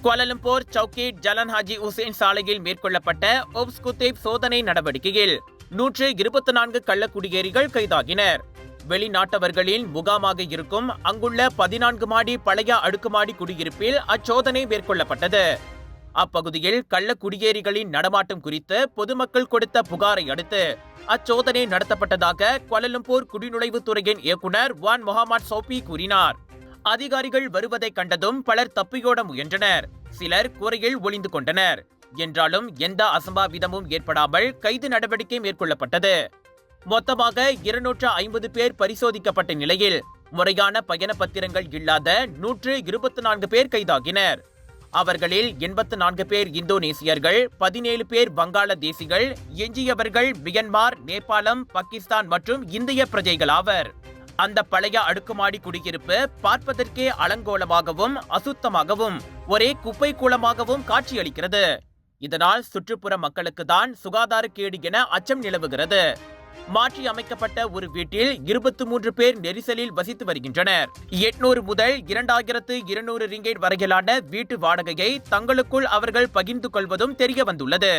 Kuala Lumpur சவுக்கேட் Jalan Haji Hussain சாலையில் மேற்கொள்ளப்பட்ட ஒப்ஸ் குத்தேப் சோதனை நடவடிக்கையில் 124 கள்ளக்குடியேறிகள் கைதாகினர். வெளிநாட்டவர்களின் முகாமாக இருக்கும் அங்குள்ள 14 மாடி பழைய அடுக்குமாடி குடியிருப்பில் அச்சோதனை மேற்கொள்ளப்பட்டது. அப்பகுதியில் கள்ளக்குடியேறிகளின் நடமாட்டம் குறித்து பொதுமக்கள் கொடுத்த புகாரை அடுத்து அச்சோதனை நடத்தப்பட்டதாக குவாலலம்பூர் குடிநுழைவுத்துறையின் இயக்குநர் வான் முகமது சௌபி கூறினார். அதிகாரிகள் வருவதை கண்டதும் பலர் தப்பியோட முயன்றனர். சிலர் கூரையில் ஒளிந்து கொண்டனர். என்றாலும் எந்த அசம்பாவிதமும் ஏற்படாமல் கைது நடவடிக்கை மேற்கொள்ளப்பட்டது. மொத்தமாக 250 பேர் பரிசோதிக்கப்பட்ட நிலையில் முறையான பயண பத்திரங்கள் இல்லாத 124 பேர் கைதாகினர். அவர்களில் 84 பேர் இந்தோனேசியர்கள், 17 பேர் வங்காளதேசிகள், எஞ்சியவர்கள் மியன்மார், நேபாளம், பாகிஸ்தான் மற்றும் இந்திய பிரஜைகள் ஆவர். அந்த பழைய அடுக்குமாடி குடியிருப்பு பார்ப்பதற்கே அலங்கோலமாகவும் அசுத்தமாகவும் ஒரே குப்பை கூலமாகவும் காட்சியளிக்கிறது. இதனால் சுற்றுப்புற மக்களுக்கு தான் சுகாதாரக்கேடு என அச்சம் நிலவுகிறது. மாற்றி அமைக்கப்பட்ட ஒரு வீட்டில் 23 பேர் நெரிசலில் வசித்து வருகின்றனர். 800 முதல் 2200 ரிங்கேட் வரையிலான வீட்டு வாடகையை தங்களுக்குள் அவர்கள் பகிர்ந்து கொள்வதும் தெரிய வந்துள்ளது.